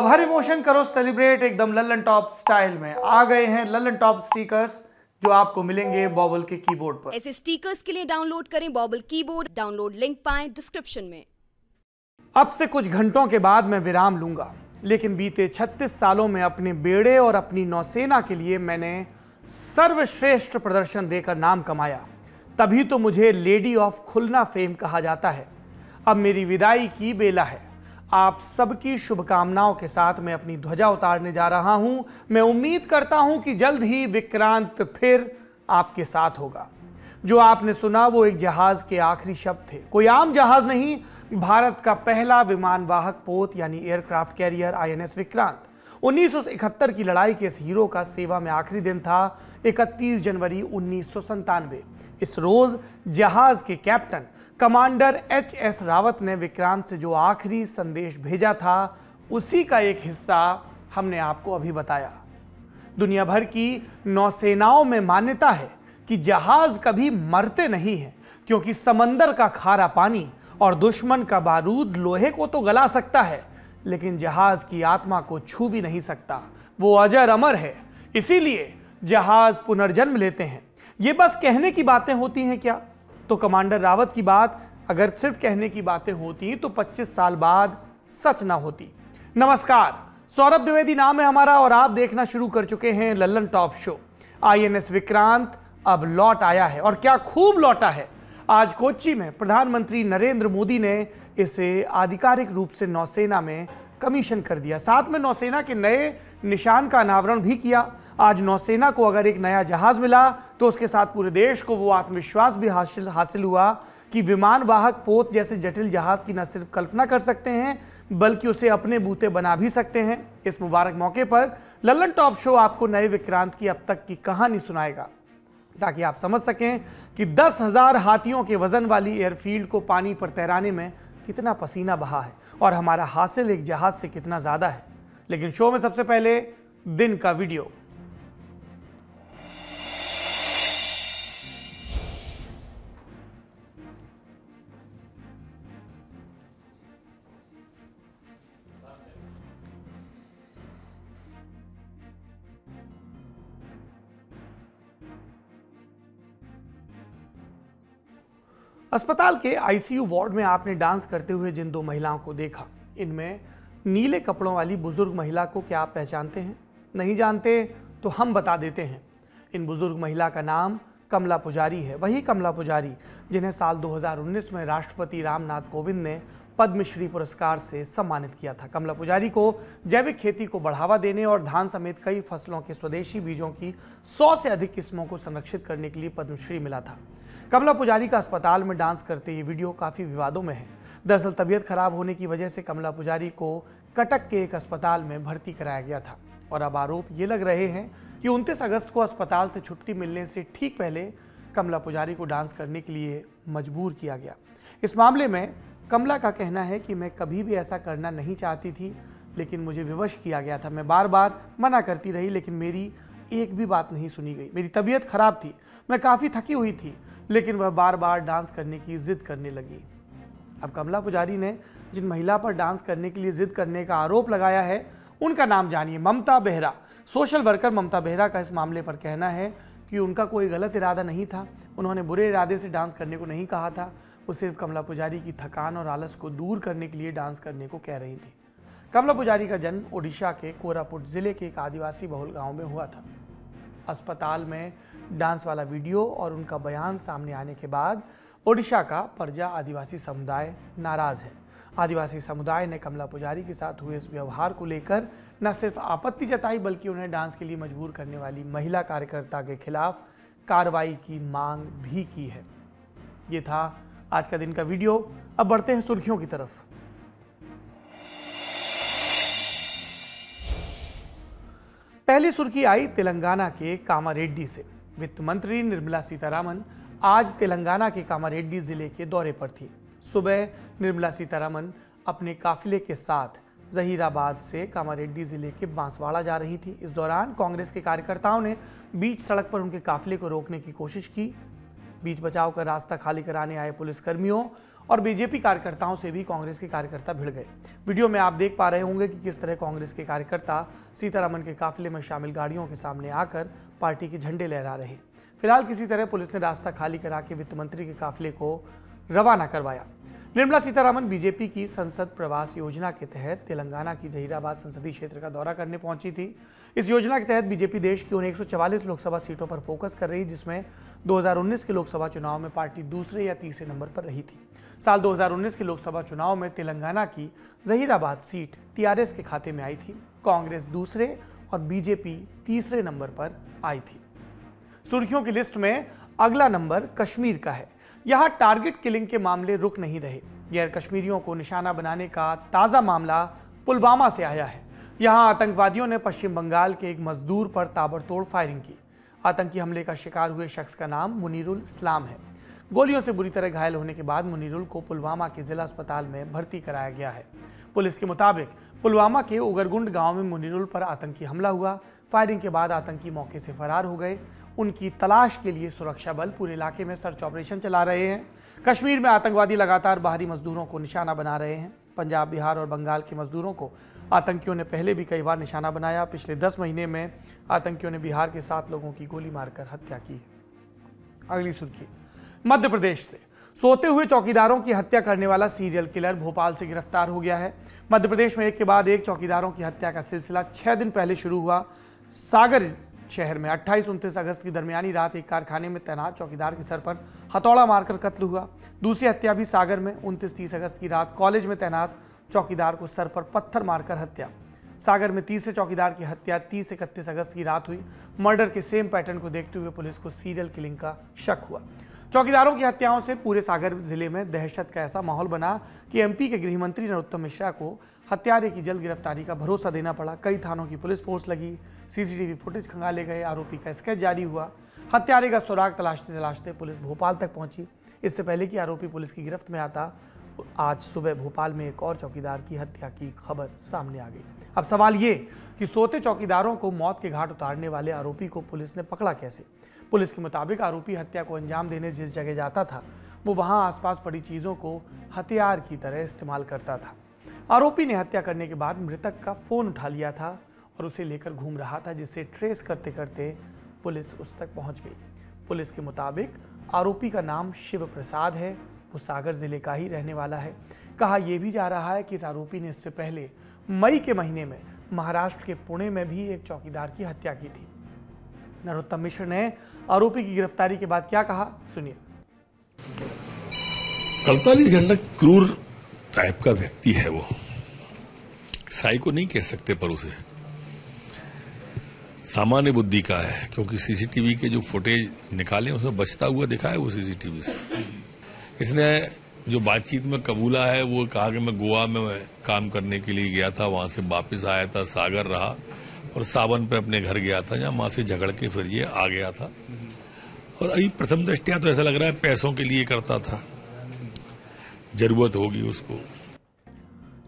अब हर इमोशन करो सेलिब्रेट एकदम लल्लन टॉप स्टाइल में। आ गए हैं लल्लन टॉप स्टिकर्स जो आपको मिलेंगे बॉबल के कीबोर्ड पर। ऐसे स्टिकर्स के लिए डाउनलोड करें बॉबल कीबोर्ड। डाउनलोड लिंक पाएं डिस्क्रिप्शन में। अब से कुछ घंटों के बाद मैं विराम लूंगा, लेकिन बीते 36 सालों में अपने बेड़े और अपनी नौसेना के लिए मैंने सर्वश्रेष्ठ प्रदर्शन देकर नाम कमाया। तभी तो मुझे लेडी ऑफ खुलना फेम कहा जाता है। अब मेरी विदाई की बेला है। आप सबकी शुभकामनाओं के साथ मैं अपनी ध्वजा उतारने जा रहा हूं। मैं उम्मीद करता हूं कि जल्द ही विक्रांत फिर आपके साथ होगा। जो आपने सुना वो एक जहाज के आखिरी शब्द थे। कोई आम जहाज नहीं, भारत का पहला विमानवाहक पोत यानी एयरक्राफ्ट कैरियर आईएनएस विक्रांत। 1971 की लड़ाई के इस हीरो का सेवा में आखिरी दिन था 31 जनवरी 1997। इस रोज जहाज के कैप्टन कमांडर एच.एस. रावत ने विक्रांत से जो आखिरी संदेश भेजा था उसी का एक हिस्सा हमने आपको अभी बताया। दुनिया भर की नौसेनाओं में मान्यता है कि जहाज कभी मरते नहीं हैं, क्योंकि समंदर का खारा पानी और दुश्मन का बारूद लोहे को तो गला सकता है, लेकिन जहाज की आत्मा को छू भी नहीं सकता। वो अजर अमर है, इसीलिए जहाज पुनर्जन्म लेते हैं। ये बस कहने की बातें होती हैं क्या? तो कमांडर रावत की बात अगर सिर्फ कहने की बातें होती तो 25 साल बाद सच ना होती। नमस्कार, सौरभ द्विवेदी नाम है हमारा और आप देखना शुरू कर चुके हैं Lallan top show. INS Vikrant अब लौट आया है और क्या खूब लौटा है। आज कोच्चि में प्रधानमंत्री नरेंद्र मोदी ने इसे आधिकारिक रूप से नौसेना में कमीशन कर दिया। साथ में नौसेना के नए निशान का अनावरण भी किया। आज नौसेना को अगर एक नया जहाज मिला तो उसके साथ पूरे देश को वो आत्मविश्वास भी हासिल हुआ कि विमान वाहक पोत जैसे जटिल जहाज की न सिर्फ कल्पना कर सकते हैं बल्कि उसे अपने बूते बना भी सकते हैं। इस मुबारक मौके पर लल्लन टॉप शो आपको नए विक्रांत की अब तक की कहानी सुनाएगा, ताकि आप समझ सकें कि 10,000 हाथियों के वजन वाली एयरफील्ड को पानी पर तैराने में कितना पसीना बहा है और हमारा हासिल एक जहाज से कितना ज्यादा है। लेकिन शो में सबसे पहले दिन का वीडियो। अस्पताल के आईसीयू वार्ड में आपने डांस करते हुए जिन दो महिलाओं को देखा, इनमें नीले कपड़ों वाली बुजुर्ग महिला को क्या आप पहचानते हैं? नहीं जानते तो हम बता देते हैं। इन बुजुर्ग महिला का नाम कमला पुजारी है। वही कमला पुजारी जिन्हें साल 2019 में राष्ट्रपति रामनाथ कोविंद ने पद्मश्री पुरस्कार से सम्मानित किया था। कमला पुजारी को जैविक खेती को बढ़ावा देने और धान समेत कई फसलों के स्वदेशी बीजों की 100 से अधिक किस्मों को संरक्षित करने के लिए पद्मश्री मिला था। कमला पुजारी का अस्पताल में डांस करते ये वीडियो काफी विवादों में है। दरअसल तबीयत खराब होने की वजह से कमला पुजारी को कटक के एक अस्पताल में भर्ती कराया गया था और अब आरोप ये लग रहे हैं कि 29 अगस्त को अस्पताल से छुट्टी मिलने से ठीक पहले कमला पुजारी को डांस करने के लिए मजबूर किया गया। इस मामले में कमला का कहना है कि मैं कभी भी ऐसा करना नहीं चाहती थी, लेकिन मुझे विवश किया गया था। मैं बार बार मना करती रही, लेकिन मेरी एक भी बात नहीं सुनी गई। मेरी तबीयत खराब थी, मैं काफ़ी थकी हुई थी, लेकिन वह बार बार डांस करने की जिद करने लगी। अब कमला पुजारी ने जिन महिला पर डांस करने के लिए जिद करने का आरोप लगाया है उनका नाम जानिए, ममता बेहरा। सोशल वर्कर ममता बेहरा का इस मामले पर कहना है कि उनका कोई गलत इरादा नहीं था। उन्होंने बुरे इरादे से डांस करने को नहीं कहा था। वो सिर्फ कमला पुजारी की थकान और आलस को दूर करने के लिए डांस करने को कह रही थी। कमला पुजारी का जन्म ओडिशा के कोरापुट जिले के एक आदिवासी बहुल गाँव में हुआ था। अस्पताल में डांस वाला वीडियो और उनका बयान सामने आने के बाद ओडिशा का परजा आदिवासी समुदाय नाराज है। आदिवासी समुदाय ने कमला पुजारी के साथ हुए इस व्यवहार को लेकर न सिर्फ आपत्ति जताई बल्कि उन्हें डांस के लिए मजबूर करने वाली महिला कार्यकर्ता के खिलाफ कार्रवाई की मांग भी की है। ये था आज का दिन का वीडियो। अब बढ़ते हैं सुर्खियों की तरफ। पहली सुर्खी आई तेलंगाना के कामारेड्डी से। वित्त मंत्री निर्मला सीतारामन आज तेलंगाना के कामारेड्डी जिले के दौरे पर थी। सुबह निर्मला सीतारामन अपने काफिले के साथ जहीराबाद से कामारेड्डी जिले के बांसवाड़ा जा रही थी। इस दौरान कांग्रेस के कार्यकर्ताओं ने बीच सड़क पर उनके काफिले को रोकने की कोशिश की। बीच बचाव कर रास्ता खाली कराने आए पुलिसकर्मियों और बीजेपी कार्यकर्ताओं से भी कांग्रेस के कार्यकर्ता भिड़ गए। वीडियो में आप देख पा रहे होंगे कि किस तरह कांग्रेस के कार्यकर्ता सीतारमन के काफिले में शामिल गाड़ियों के सामने आकर पार्टी के झंडे लहरा रहे। फिलहाल किसी तरह पुलिस ने रास्ता खाली करा के वित्त मंत्री के काफिले को रवाना करवाया। निर्मला सीतारमन बीजेपी की संसद प्रवास योजना के तहत तेलंगाना की जहीराबाद संसदीय क्षेत्र का दौरा करने पहुंची थी। इस योजना के तहत बीजेपी देश की उन 144 लोकसभा सीटों पर फोकस कर रही, जिसमें 2019 के लोकसभा चुनाव में पार्टी दूसरे या तीसरे नंबर पर रही थी। साल 2019 के लोकसभा चुनाव में तेलंगाना की जहीराबाद सीट टीआरएस के खाते में आई थी। कांग्रेस दूसरे और बीजेपी तीसरे नंबर पर आई थी। सुर्खियों की लिस्ट में अगला नंबर कश्मीर का है। यहां टारगेट किलिंग के मामले रुक नहीं रहे। गैर कश्मीरियों को निशाना बनाने का ताजा मामला पुलवामा से आया है। यहां आतंकवादियों ने पश्चिम बंगाल के एक मजदूर पर ताबड़तोड़ फायरिंग की। आतंकी हमले का शिकार हुए शख्स का नाम मुनीरुल इस्लाम है। गोलियों से बुरी तरह घायल होने के बाद मुनीरुल को पुलवामा के जिला अस्पताल में भर्ती कराया गया है। पुलिस के मुताबिक पुलवामा के उगरगुंड गांव में मुनीरुल पर आतंकी हमला हुआ। फायरिंग के बाद आतंकी मौके से फरार हो गए। उनकी तलाश के लिए सुरक्षा बल पूरे इलाके में सर्च ऑपरेशन चला रहे हैं। कश्मीर में आतंकवादी लगातार बाहरी मजदूरों को निशाना बना रहे हैं। पंजाब, बिहार और बंगाल के मजदूरों को आतंकियों ने पहले भी कई बार निशाना बनाया। पिछले 10 महीने में आतंकियों ने बिहार के 7 लोगों की गोली मारकर हत्या की। अगली सुर्खी मध्य प्रदेश से। सोते हुए चौकीदारों की हत्या करने वाला सीरियल किलर भोपाल से गिरफ्तार हो गया है। मध्य प्रदेश में एक के बाद एक चौकीदारों की हत्या का सिलसिला 6 दिन पहले शुरू हुआ। सागर शहर में 28-29 अगस्त की दरमियानी रात एक कारखाने में तैनात चौकीदार के सर पर हथौड़ा मारकर कत्ल हुआ। दूसरी हत्या भी सागर में 29-30 अगस्त की रात कॉलेज में तैनात चौकीदार को सर पर पत्थर मारकर हत्या। सागर में तीसरे चौकीदार की हत्या 30-31 अगस्त की रात हुई। मर्डर के सेम पैटर्न को देखते हुए पुलिस को सीरियल किलिंग का शक हुआ। चौकीदारों की हत्याओं से पूरे सागर जिले में दहशत का ऐसा माहौल बना कि एमपी के गृह मंत्री नरोत्तम मिश्रा को हत्यारे की जल्द गिरफ्तारी का भरोसा देना पड़ा। कई थानों की पुलिस फोर्स लगी, सीसीटीवी फुटेज खंगाले गए, आरोपी का स्केच जारी हुआ। हत्यारे का सुराग तलाशते तलाशते पुलिस भोपाल तक पहुंची। इससे पहले कि आरोपी पुलिस की गिरफ्त में आता, आज सुबह भोपाल में एक और चौकीदार की हत्या की खबर सामने आ गई। अब सवाल ये कि सोते चौकीदारों को मौत के घाट उतारने वाले आरोपी को पुलिस ने पकड़ा कैसे? पुलिस के मुताबिक आरोपी हत्या को अंजाम देने जिस जगह जाता था, वो वहां आसपास पड़ी चीजों को हथियार की तरह इस्तेमाल करता था। आरोपी ने हत्या करने के बाद मृतक का फोन उठा लिया था और उसे लेकर घूम रहा था, जिसे ट्रेस करते करते पुलिस उस तक पहुंच गई। पुलिस के मुताबिक आरोपी का नाम शिव प्रसाद है। वो सागर जिले का ही रहने वाला है। कहा यह भी जा रहा है कि इस आरोपी ने इससे पहले मई के महीने में महाराष्ट्र के पुणे में भी एक चौकीदार की हत्या की थी। नरोत्तम मिश्र ने आरोपी की गिरफ्तारी के बाद क्या कहा, सुनिए। कल्पाली झंडा क्रूर टाइप का व्यक्ति है। वो साइको नहीं कह सकते, पर उसे सामान्य बुद्धि का है, क्योंकि सीसीटीवी के जो फुटेज निकाले उसमें बचता हुआ दिखा है वो सीसीटीवी से। इसने जो बातचीत में कबूला है, वो कहा कि मैं गोवा में काम करने के लिए गया था, वहां से वापस आया था, सागर रहा और सावन पे अपने घर गया था, जहां मां से झगड़ के फिर ये आ गया था। और अभी प्रथम दृष्टया तो ऐसा लग रहा है पैसों के लिए करता था, जरूरत होगी उसको।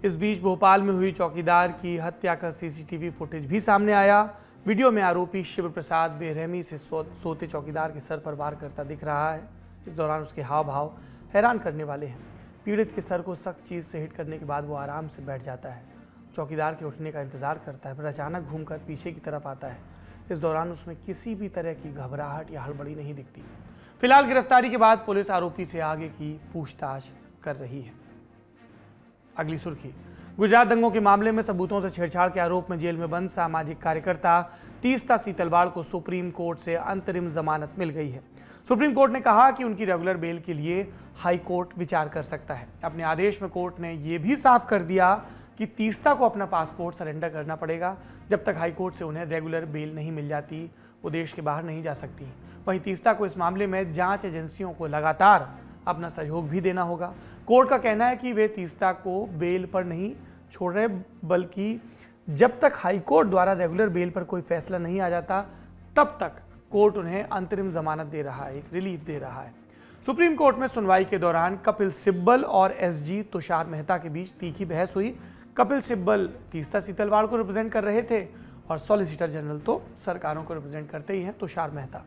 इस बीच भोपाल में हुई चौकीदार की हत्या का सीसीटीवी फुटेज भी सामने आया। वीडियो में आरोपी शिव प्रसाद बेरहमी से सोते चौकीदार के सर पर वार करता दिख रहा है। इस दौरान उसके हाव भाव हैरान करने वाले हैं। पीड़ित के सर को सख्त चीज से हिट करने के बाद वो आराम से बैठ जाता है। चौकीदार के उठने का इंतजार करता है, फिर अचानक घूमकर पीछे की तरफ आता है। इस दौरान उसमें किसी भी तरह की घबराहट या हड़बड़ी नहीं दिखती। फिलहाल गिरफ्तारी के बाद पुलिस आरोपी से आगे की पूछताछ कर रही है। अगली सुर्खी, गुजरात दंगों के मामले में सबूतों से छेड़छाड़ के आरोप में जेल में बंद सामाजिक कार्यकर्ता तीस्ता सीतलवाड़ को सुप्रीम कोर्ट से अंतरिम जमानत मिल गई है। सुप्रीम कोर्ट ने कहा कि उनकी रेगुलर बेल के लिए हाई कोर्ट विचार कर सकता है। अपने आदेश में कोर्ट ने यह भी साफ कर दिया कि तीस्ता को अपना पासपोर्ट सरेंडर करना पड़ेगा। जब तक हाई कोर्ट से उन्हें रेगुलर बेल नहीं मिल जाती, वो देश के बाहर नहीं जा सकती। वहीं तीस्ता को इस मामले में जांच एजेंसियों को लगातार अपना सहयोग भी देना होगा। कोर्ट का कहना है कि वे तीस्ता को बेल पर नहीं छोड़ रहे, बल्कि जब तक हाई कोर्ट द्वारा रेगुलर बेल पर कोई फैसला नहीं आ जाता, तब तक कोर्ट उन्हें अंतरिम जमानत दे रहा है, एक रिलीफ दे रहा है। सुप्रीम कोर्ट में सुनवाई के दौरान कपिल सिब्बल और एसजी तुषार मेहता के बीच तीखी बहस हुई। कपिल सिब्बल तीस्ता सीतलवाड़ को रिप्रेजेंट कर रहे थे और सॉलिसिटर जनरल तो सरकारों को रिप्रेजेंट करते ही हैं तुषार मेहता।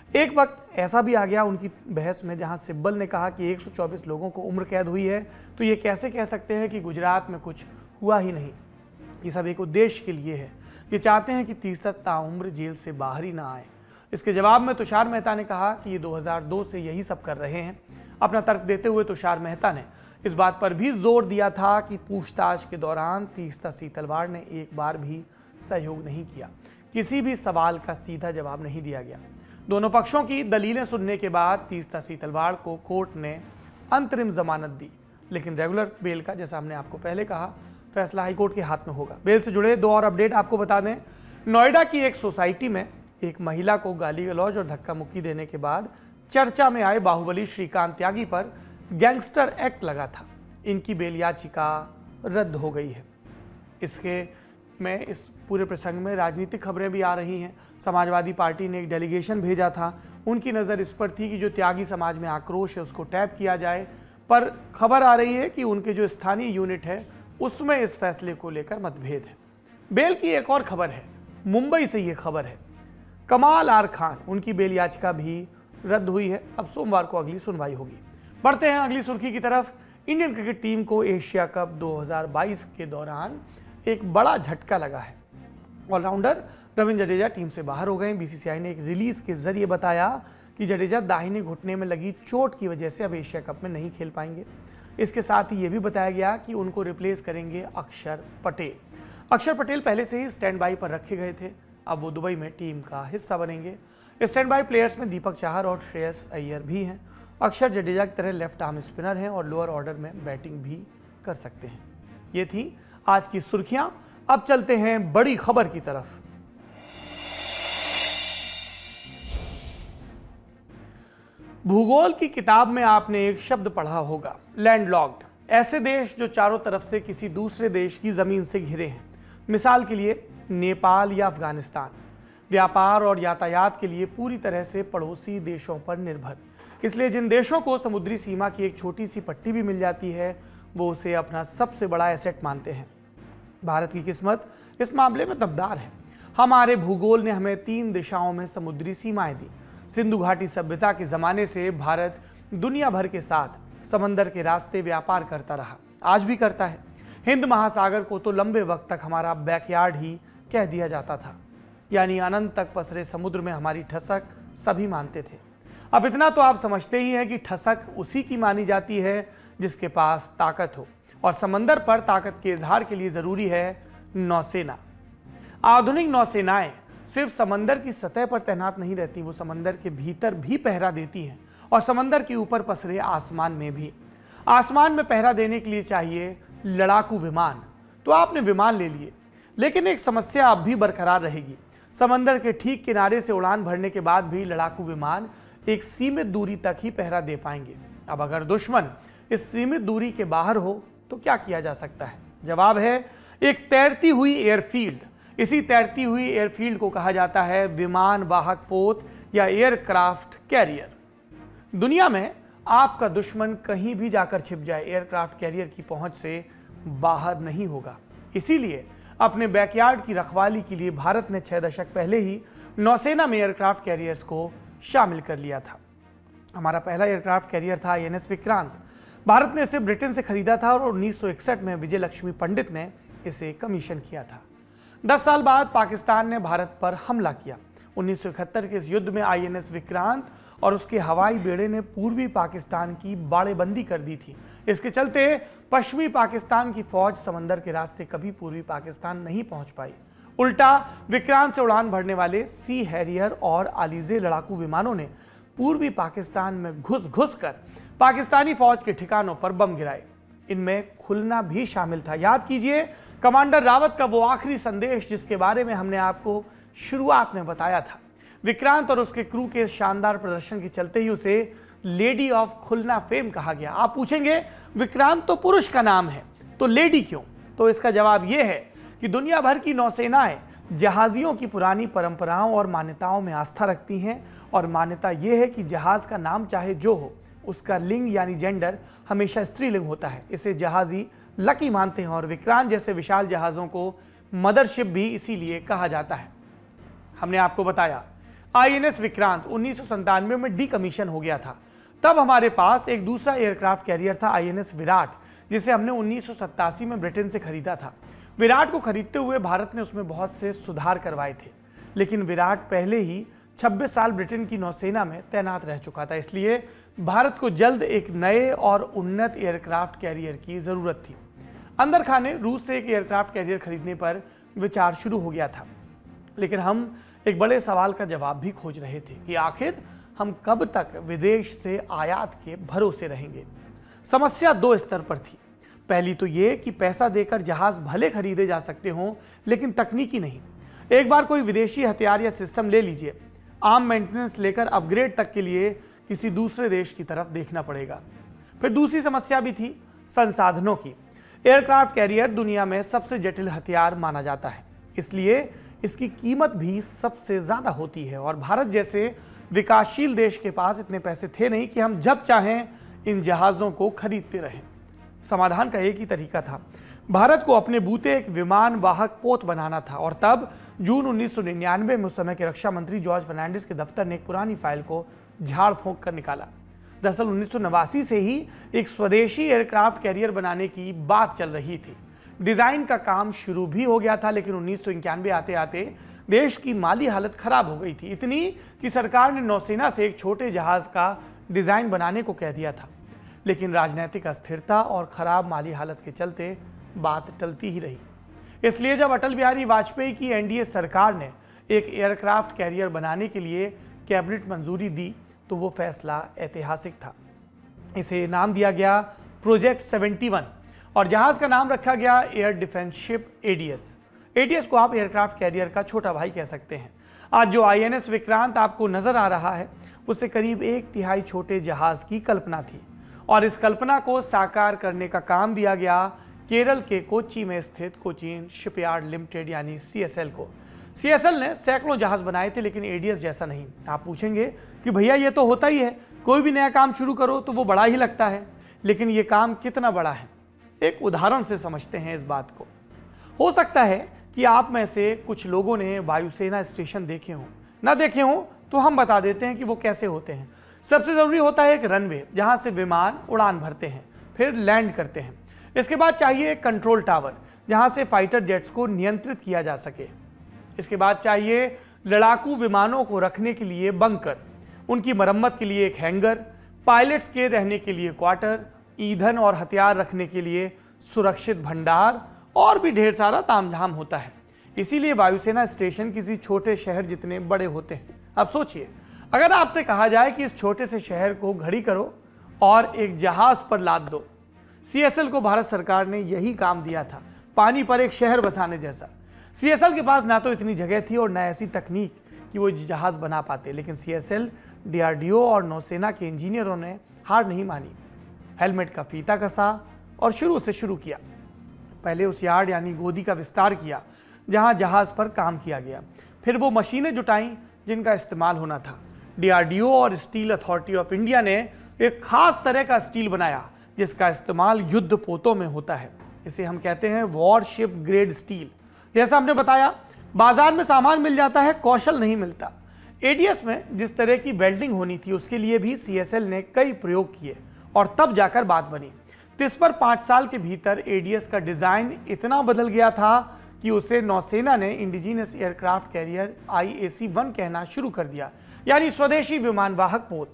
एक वक्त ऐसा भी आ गया उनकी बहस में जहां सिब्बल ने कहा कि 124 लोगों को उम्र कैद हुई है, तो ये कैसे कह सकते हैं कि गुजरात में कुछ हुआ ही नहीं। ये सब एक उद्देश्य के लिए है, ये चाहते हैं कि तीसरा ताउम्र जेल से बाहर ही ना आए। इसके जवाब में तुषार मेहता ने कहा कि ये 2002 से यही सब कर रहे हैं। अपना तर्क देते हुए तुषार मेहता ने इस बात पर भी जोर दिया था कि पूछताछ के दौरान तीस्ता सीतलवाड़ ने एक बार भी सहयोग नहीं किया, किसी भी सवाल का सीधा जवाब नहीं दिया गया। दोनों पक्षों की दलीलें सुनने के बाद तीस्ता सीतलवाड़ को कोर्ट ने अंतरिम जमानत दी, लेकिन रेगुलर बेल का, जैसा हमने आपको पहले कहा, फैसला हाईकोर्ट के हाथ में होगा। बेल से जुड़े दो और अपडेट आपको बता दें। नोएडा की एक सोसाइटी में एक महिला को गाली गलौज और धक्का मुक्की देने के बाद चर्चा में आए बाहुबली श्रीकांत त्यागी पर गैंगस्टर एक्ट लगा था। इनकी बेल याचिका रद्द हो गई है। इस पूरे प्रसंग में राजनीतिक खबरें भी आ रही हैं। समाजवादी पार्टी ने एक डेलीगेशन भेजा था, उनकी नज़र इस पर थी कि जो त्यागी समाज में आक्रोश है उसको टैप किया जाए, पर खबर आ रही है कि उनके जो स्थानीय यूनिट है उसमें इस फैसले को लेकर मतभेद है। बेल की एक और खबर है, मुंबई से ये खबर है, कमाल आर खान, उनकी बेल याचिका भी रद्द हुई है। अब सोमवार को अगली सुनवाई होगी। बढ़ते हैं अगली सुर्खी की तरफ। इंडियन क्रिकेट टीम को एशिया कप 2022 के दौरान एक बड़ा झटका लगा है। ऑलराउंडर रविंद्र जडेजा टीम से बाहर हो गए। बीसीसीआई ने एक रिलीज के जरिए बताया कि जडेजा दाहिने घुटने में लगी चोट की वजह से अब एशिया कप में नहीं खेल पाएंगे। इसके साथ ही यह भी बताया गया कि उनको रिप्लेस करेंगे अक्षर पटेल। अक्षर पटेल पहले से ही स्टैंड बाई पर रखे गए थे, अब वो दुबई में टीम का हिस्सा बनेंगे। स्टैंड बाई प्लेयर्स में दीपक चाहर और श्रेयस अय्यर भी हैं। अक्षर जडेजा की तरह लेफ्ट आर्म स्पिनर हैं और लोअर ऑर्डर में बैटिंग भी कर सकते हैं। ये थी आज की सुर्खियां। अब चलते हैं बड़ी खबर की तरफ। भूगोल की किताब में आपने एक शब्द पढ़ा होगा, लैंडलॉक्ड। ऐसे देश जो चारों तरफ से किसी दूसरे देश की जमीन से घिरे हैं। मिसाल के लिए नेपाल या अफगानिस्तान। व्यापार और यातायात के लिए पूरी तरह से पड़ोसी देशों पर निर्भर। इसलिए जिन देशों को समुद्री सीमा की एक छोटी सी पट्टी भी मिल जाती है वो उसे अपना सबसे बड़ा एसेट मानते हैं। भारत की किस्मत इस मामले में दमदार है। हमारे भूगोल ने हमें 3 दिशाओं में समुद्री सीमाएं दी। सिंधु घाटी सभ्यता के जमाने से भारत दुनिया भर के साथ समंदर के रास्ते व्यापार करता रहा, आज भी करता है। हिंद महासागर को तो लंबे वक्त तक हमारा बैकयार्ड ही कह दिया जाता था, यानी अनंत तक पसरे समुद्र में हमारी ठसक सभी मानते थे। अब इतना तो आप समझते ही हैं कि ठसक उसी की मानी जाती है जिसके पास ताकत हो, और समंदर पर ताकत के इजहार के लिए जरूरी है नौसेना। आधुनिक नौसेनाएं सिर्फ समंदर की सतह पर तैनात नहीं रहती, वो समंदर के भीतर भी पहरा देती हैं और समंदर के ऊपर पसरे आसमान में भी। आसमान में पहरा देने के लिए चाहिए लड़ाकू विमान, तो आपने विमान ले लिए, लेकिन एक समस्या अब भी बरकरार रहेगी। समंदर के ठीक किनारे से उड़ान भरने के बाद भी लड़ाकू विमान एक सीमित दूरी तक ही पहरा दे पाएंगे। अब अगर दुश्मन इस सीमित दूरी के बाहर हो तो क्या किया जा सकता है? जवाब है एक तैरती हुई एयरफील्ड। इसी तैरती हुई एयरफील्ड को कहा जाता है विमान वाहक पोत या एयरक्राफ्ट कैरियर। दुनिया में आपका दुश्मन कहीं भी जाकर छिप जाए, एयरक्राफ्ट कैरियर की पहुंच से बाहर नहीं होगा। इसीलिए अपने बैकयार्ड की रखवाली के लिए भारत ने 6 दशक पहले ही नौसेना में एयरक्राफ्ट कैरियर्स को शामिल कर लिया था। हमारा पहला एयरक्राफ्ट कैरियर था INS विक्रांत। भारत ने इसे ब्रिटेन से खरीदा था और 1961 में विजय लक्ष्मी पंडित ने इसे कमीशन किया था। 10 साल बाद पाकिस्तान ने भारत पर हमला किया। 1971 के इस युद्ध में INS विक्रांत और उसके हवाई बेड़े ने पूर्वी पाकिस्तान की बाड़ेबंदी कर दी थी। इसके चलते पश्चिमी पाकिस्तान की फौज समंदर के रास्ते कभी पूर्वी पाकिस्तान नहीं पहुंच पाई। उल्टा विक्रांत से उड़ान भरने वाले सी हैरियर और अलीजे लड़ाकू विमानों ने पूर्वी पाकिस्तान में घुस कर पाकिस्तानी फौज के ठिकानों पर बम गिराए। इनमें खुलना भी शामिल था। याद कीजिए कमांडर रावत का वो आखिरी संदेश जिसके बारे में हमने आपको शुरुआत में बताया था। विक्रांत और उसके क्रू के शानदार प्रदर्शन के चलते ही उसे लेडी ऑफ खुलना फेम कहा गया। आप पूछेंगे विक्रांत तो पुरुष का नाम है, तो लेडी क्यों? तो इसका जवाब यह है कि दुनिया भर की नौसेनाएं जहाजियों की पुरानी परंपराओं और मान्यताओं में आस्था रखती हैं, और मान्यता यह है कि जहाज का नाम चाहे जो हो, उसका लिंग यानी जेंडर हमेशा स्त्रीलिंग होता है। इसे जहाजी लकी मानते हैं और विक्रांत जैसे विशाल जहाज़ों को मदरशिप भी इसीलिए कहा जाता है। हमने आपको बताया आईएनएस विक्रांत 1997 में डीकमीशन हो गया था। तब हमारे पास एक दूसरा एयरक्राफ्ट कैरियर था आईएनएस विराट, जिसे हमने 1987 में ब्रिटेन से खरीदा था। विराट को खरीदते हुए भारत ने उसमें बहुत से सुधार करवाए थे, लेकिन विराट पहले ही 26 साल ब्रिटेन की नौसेना में तैनात रह चुका था। इसलिए भारत को जल्द एक नए और उन्नत एयरक्राफ्ट कैरियर की जरूरत थी। अंदर खाने रूस से एक एयरक्राफ्ट कैरियर खरीदने पर विचार शुरू हो गया था, लेकिन हम एक बड़े सवाल का जवाब भी खोज रहे थे कि आखिर हम कब तक विदेश से आयात के भरोसे रहेंगे। समस्या दो स्तर पर थी। पहली तो ये कि पैसा देकर जहाज भले खरीदे जा सकते हों, लेकिन तकनीकी नहीं। एक बार कोई विदेशी हथियार या सिस्टम ले लीजिए, आम मेंटेनेंस लेकर अपग्रेड तक के लिए किसी दूसरे देश की तरफ देखना पड़ेगा। फिर दूसरी समस्या भी थी संसाधनों की। एयरक्राफ्ट कैरियर दुनिया में सबसे जटिल हथियार माना जाता है, इसलिए इसकी कीमत भी सबसे ज्यादा होती है और भारत जैसे विकासशील देश के पास इतने पैसे थे नहीं कि हम जब चाहें इन जहाजों को खरीदते रहें। समाधान का एक ही तरीका था, भारत को अपने बूते एक विमान वाहक पोत बनाना था। और तब जून 1999 में उस समय के रक्षा मंत्री जॉर्ज फर्नांडिस के दफ्तर ने एक पुरानी फाइल को झाड़ फूंक कर निकाला। दरअसल 1989 से ही एक स्वदेशी एयरक्राफ्ट कैरियर बनाने की बात चल रही थी। डिजाइन का काम शुरू भी हो गया था, लेकिन 1991 आते आते देश की माली हालत खराब हो गई थी, इतनी कि सरकार ने नौसेना से एक छोटे जहाज का डिजाइन बनाने को कह दिया था। लेकिन राजनीतिक अस्थिरता और खराब माली हालत के चलते बात टलती ही रही। इसलिए जब अटल बिहारी वाजपेयी की एनडीए सरकार ने एक एयरक्राफ्ट कैरियर बनाने के लिए कैबिनेट मंजूरी दी, तो वो फैसला ऐतिहासिक था। इसे नाम दिया गया प्रोजेक्ट 71 और जहाज का नाम रखा गया air defence ship ADS. ADS को आप एयरक्राफ्ट कैरियर का छोटा भाई कह सकते हैं। आज जो आईएनएस विक्रांत आपको नजर आ रहा है, उसे करीब 1/3 छोटे जहाज की कल्पना थी और इस कल्पना को साकार करने का काम दिया गया केरल के कोच्चि में स्थित कोचीन शिपयार्ड लिमिटेड यानी सीएसएल को। सीएसएल ने सैकड़ों जहाज बनाए थे, लेकिन एडीएस जैसा नहीं। आप पूछेंगे कि भैया ये तो होता ही है, कोई भी नया काम शुरू करो तो वो बड़ा ही लगता है, लेकिन ये काम कितना बड़ा है, एक उदाहरण से समझते हैं इस बात को। हो सकता है कि आप में से कुछ लोगों ने वायुसेना स्टेशन देखे हों, ना देखे हों तो हम बता देते हैं कि वो कैसे होते हैं। सबसे जरूरी होता है एक रनवे, जहां से विमान उड़ान भरते हैं, फिर लैंड करते हैं। इसके बाद चाहिए एक कंट्रोल टावर, जहां से फाइटर जेट्स को नियंत्रित किया जा सके। इसके बाद चाहिए लड़ाकू विमानों को रखने के लिए बंकर, उनकी मरम्मत के लिए एक हैंगर, पायलट्स के रहने के लिए क्वार्टर, ईंधन और हथियार रखने के लिए सुरक्षित भंडार और भी ढेर सारा तामझाम होता है। इसीलिए वायुसेना स्टेशन किसी छोटे शहर जितने बड़े होते हैं। अब सोचिए, अगर आपसे कहा जाए कि इस छोटे से शहर को घड़ी करो और एक जहाज पर लाद दो। सीएसएल को भारत सरकार ने यही काम दिया था, पानी पर एक शहर बसाने जैसा। सीएसएल के पास ना तो इतनी जगह थी और ना ऐसी तकनीक कि वो जहाज बना पाते, लेकिन सीएसएल, डीआरडीओ और नौसेना के इंजीनियरों ने हार नहीं मानी। हेलमेट का फीता कसा और शुरू से शुरू किया। पहले उस यार्ड यानी गोदी का विस्तार किया जहां जहाज पर काम किया गया। फिर वो मशीनें जुटाई जिनका इस्तेमाल होना था। डीआरडीओ और स्टील अथॉरिटी ऑफ इंडिया ने एक खास तरह का स्टील बनाया जिसका इस्तेमाल युद्ध पोतों में होता है। इसे हम कहते हैं वॉरशिप ग्रेड स्टील। जैसा हमने बताया, बाजार में सामान मिल जाता है, कौशल नहीं मिलता। एडीएस में जिस तरह की वेल्डिंग होनी थी उसके लिए भी सीएसएल ने कई प्रयोग किए और तब जाकर बात बनी। तो इस पर 5 साल के भीतर एडीएस का डिजाइन इतना बदल गया था कि उसे नौसेना ने इंडिजीनियस एयरक्राफ्ट कैरियर IAC-1 कहना शुरू कर दिया, यानी स्वदेशी विमान वाहक पोत।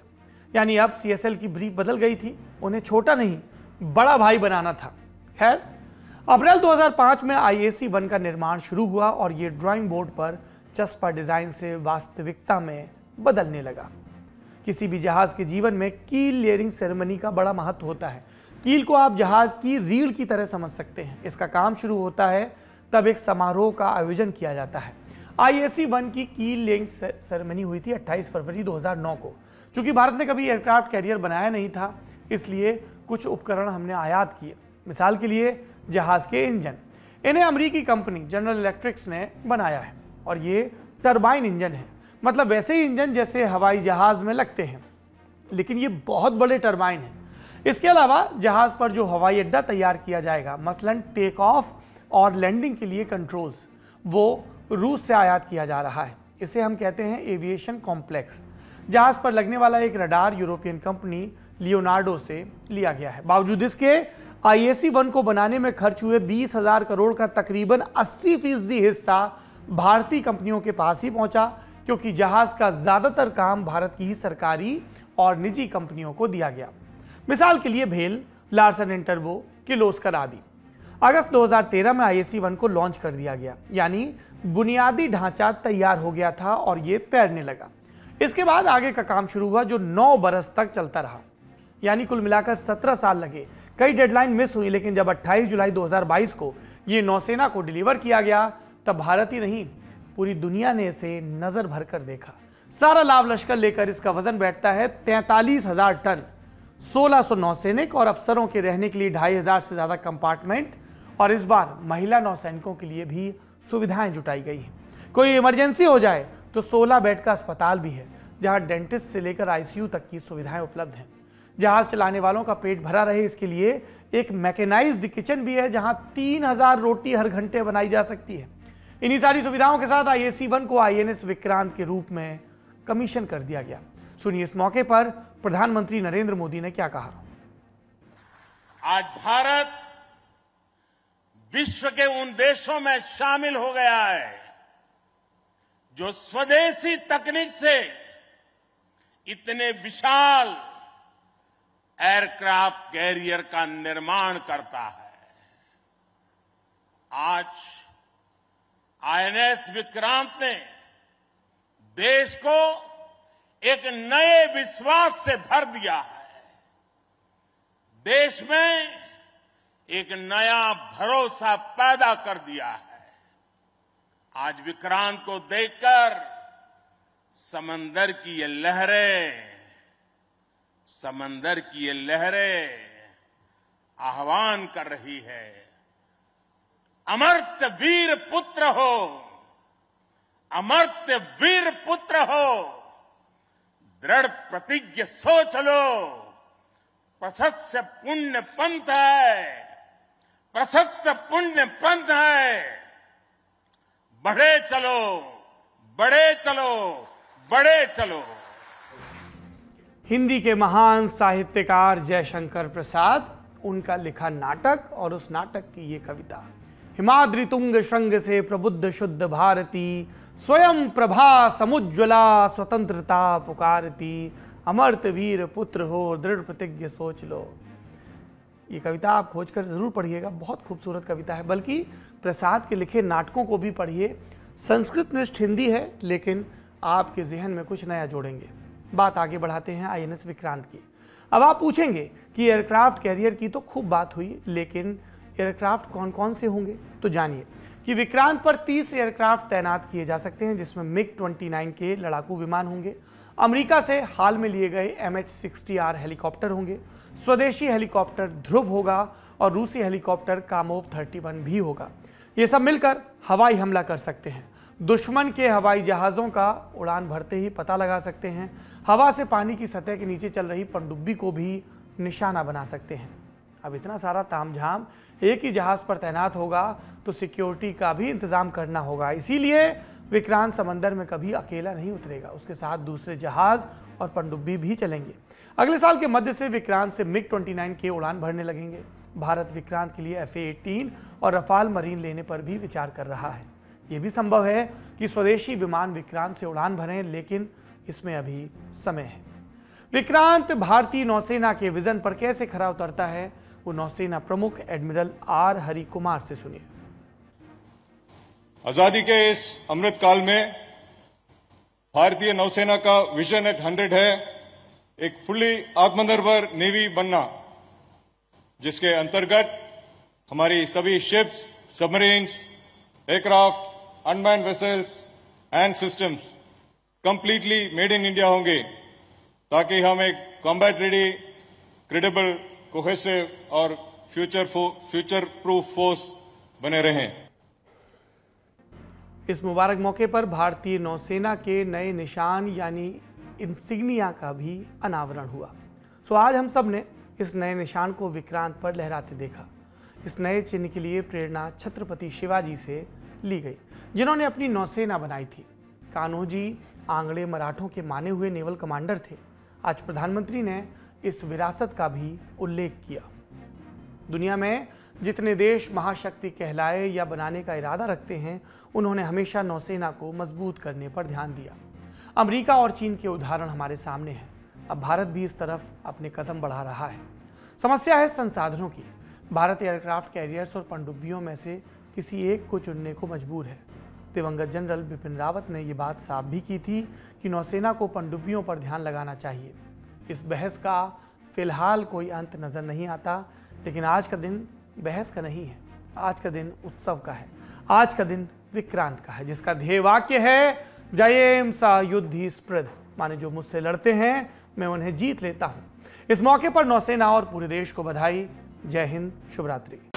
यानी अब सीएसएल की ब्रीफ बदल गई थी, उन्हें छोटा नहीं बड़ा भाई बनाना था। खैर, अप्रैल 2005 में IAC-1 का निर्माण शुरू हुआ और ये ड्राइंग बोर्ड पर चस्पा डिजाइन से वास्तविकता में बदलने लगा। किसी भी जहाज के जीवन में कील लेयरिंग सेरेमनी का बड़ा महत्व होता है। कील को आप जहाज की रीढ़ की तरह समझ सकते हैं। इसका काम शुरू होता है तब एक समारोह का आयोजन किया जाता है। IAC-1 की कील लेयरिंग सेरेमनी हुई थी 28 फरवरी 2009 को। चूंकि भारत ने कभी एयरक्राफ्ट कैरियर बनाया नहीं था, इसलिए कुछ उपकरण हमने आयात किए। मिसाल के लिए जहाज के इंजन, इन्हें अमेरिकी कंपनी जनरल इलेक्ट्रिक्स ने बनाया है और ये टरबाइन इंजन है, मतलब वैसे ही इंजन जैसे हवाई जहाज में लगते हैं, लेकिन ये बहुत बड़े टरबाइन हैं। इसके अलावा जहाज पर जो हवाई अड्डा तैयार किया जाएगा, मसलन टेक ऑफ और लैंडिंग के लिए कंट्रोल्स, वो रूस से आयात किया जा रहा है। इसे हम कहते हैं एविएशन कॉम्प्लेक्स। जहाज पर लगने वाला एक रडार यूरोपियन कंपनी लियोनार्डो से लिया गया है। बावजूद इसके IAC-1 को बनाने में खर्च हुए 20,000 करोड़ का तकरीबन 80% हिस्सा भारतीय कंपनियों के पास ही पहुंचा, क्योंकि जहाज का ज्यादातर काम भारत की ही सरकारी और निजी कंपनियों को दिया गया। मिसाल के लिए भेल, लार्सन एंड टर्बो, किर्लोस्कर आदि। अगस्त 2013 में IAC-1 को लॉन्च कर दिया गया, यानी बुनियादी ढांचा तैयार हो गया था और ये तैरने लगा। इसके बाद आगे का काम शुरू हुआ, जो 9 बरस तक चलता रहा, यानी कुल मिलाकर 17 साल लगे। कई डेडलाइन मिस हुई, लेकिन जब 28 जुलाई 2022 को ये नौसेना को डिलीवर किया गया, तब भारत ही नहीं पूरी दुनिया ने इसे नजर भर कर देखा। सारा लाभ लश्कर लेकर इसका वजन बैठता है 43,000 टन। 1600 नौसैनिक और अफसरों के रहने के लिए 2,500 से ज्यादा कंपार्टमेंट, और इस बार महिला नौसैनिकों के लिए भी सुविधाएं जुटाई गई हैं। कोई इमरजेंसी हो जाए तो 16 बेड का अस्पताल भी है, जहां डेंटिस्ट से लेकर ICU तक की सुविधाएं उपलब्ध हैं। जहाज चलाने वालों का पेट भरा रहे, इसके लिए एक मैकेनाइज्ड किचन भी है, जहां 3000 रोटी हर घंटे बनाई जा सकती है। इन्हीं सारी सुविधाओं के साथ IAC-1 को INS विक्रांत के रूप में कमीशन कर दिया गया। सुनिए इस मौके पर प्रधानमंत्री नरेंद्र मोदी ने क्या कहा। आज भारत विश्व के उन देशों में शामिल हो गया है जो स्वदेशी तकनीक से इतने विशाल एयरक्राफ्ट कैरियर का निर्माण करता है। आज INS विक्रांत ने देश को एक नए विश्वास से भर दिया है। देश में एक नया भरोसा पैदा कर दिया है। आज विक्रांत को देखकर समंदर की ये लहरें आह्वान कर रही है, अमर्त्य वीर पुत्र हो, अमर्त्य वीर पुत्र हो, दृढ़ प्रतिज्ञ सोच लो, प्रशस्त पुण्य पंथ है, प्रशस्त पुण्य पंथ है, बढ़े चलो, बड़े चलो, बड़े चलो। हिंदी के महान साहित्यकार जयशंकर प्रसाद, उनका लिखा नाटक और उस नाटक की ये कविता। हिमाद्रि तुंग श्रृंग से प्रबुद्ध शुद्ध भारती, स्वयं प्रभा समुज्ज्वला स्वतंत्रता पुकारती, अमर्त्य वीर पुत्र हो, दृढ़ प्रतिज्ञ सोच लो। ये कविता आप खोजकर जरूर पढ़िएगा, बहुत खूबसूरत कविता है। बल्कि प्रसाद के लिखे नाटकों को भी पढ़िए। संस्कृत निष्ठ हिंदी है, लेकिन आपके जहन में कुछ नया जोड़ेंगे। बात आगे बढ़ाते हैं INS विक्रांत की। अब आप पूछेंगे कि एयरक्राफ्ट कैरियर की तो खूब बात हुई, लेकिन एयरक्राफ्ट कौन कौन से होंगे? तो जानिए कि विक्रांत पर 30 एयरक्राफ्ट तैनात किए जा सकते हैं, जिसमें MiG-29 के लड़ाकू विमान होंगे, अमेरिका से हाल में लिए गए MH-60R हेलीकॉप्टर होंगे, स्वदेशी हेलीकॉप्टर ध्रुव होगा और रूसी हेलीकॉप्टर कामोव-31 भी होगा। ये सब मिलकर हवाई हमला कर सकते हैं। दुश्मन के हवाई जहाज़ों का उड़ान भरते ही पता लगा सकते हैं। हवा से पानी की सतह के नीचे चल रही पनडुब्बी को भी निशाना बना सकते हैं। अब इतना सारा तामझाम एक ही जहाज पर तैनात होगा तो सिक्योरिटी का भी इंतजाम करना होगा। इसीलिए विक्रांत समंदर में कभी अकेला नहीं उतरेगा, उसके साथ दूसरे जहाज और पनडुब्बी भी चलेंगे। अगले साल के मध्य से विक्रांत से MiG-29 के उड़ान भरने लगेंगे। भारत विक्रांत के लिए FA-18 और रफाल मरीन लेने पर भी विचार कर रहा है। यह भी संभव है कि स्वदेशी विमान विक्रांत से उड़ान भरें, लेकिन इसमें अभी समय है। विक्रांत भारतीय नौसेना के विजन पर कैसे खरा उतरता है, वो नौसेना प्रमुख एडमिरल R हरि कुमार से सुनिए। आजादी के इस अमृत काल में भारतीय नौसेना का विजन एट 100 है एक फुल्ली आत्मनिर्भर नेवी बनना, जिसके अंतर्गत हमारी सभी ships, submarines, aircraft, unmanned vessels and systems completely made in India होंगे, ताकि हम एक कॉम्बैट रेडी, क्रेडिबल, कोहेसिव और फ्यूचर प्रूफ फोर्स बने रहें। इस मुबारक मौके पर भारतीय नौसेना के नए निशान यानी इंसिग्निया का भी अनावरण हुआ। सो आज हम सब ने इस नए निशान को विक्रांत पर लहराते देखा। इस नए चिन्ह के लिए प्रेरणा छत्रपति शिवाजी से ली गई, जिन्होंने अपनी नौसेना बनाई थी। कान्होजी आंगड़े मराठों के माने हुए नेवल कमांडर थे। आज प्रधानमंत्री ने इस विरासत का भी उल्लेख किया। दुनिया में जितने देश महाशक्ति कहलाए या बनाने का इरादा रखते हैं, उन्होंने हमेशा नौसेना को मजबूत करने पर ध्यान दिया। अमेरिका और चीन के उदाहरण हमारे सामने हैं। अब भारत भी इस तरफ अपने कदम बढ़ा रहा है। समस्या है संसाधनों की। भारत एयरक्राफ्ट कैरियर्स और पनडुब्बियों में से किसी एक को चुनने को मजबूर है। दिवंगत जनरल बिपिन रावत ने ये बात साफ भी की थी कि नौसेना को पनडुब्बियों पर ध्यान लगाना चाहिए। इस बहस का फिलहाल कोई अंत नजर नहीं आता, लेकिन आज का दिन बहस का नहीं है, आज का दिन उत्सव का है, आज का दिन विक्रांत का है, जिसका ध्येय वाक्य है जयेम सा युद्धि स्पृध, माने जो मुझसे लड़ते हैं मैं उन्हें जीत लेता हूं। इस मौके पर नौसेना और पूरे देश को बधाई। जय हिंद, शुभ रात्रि।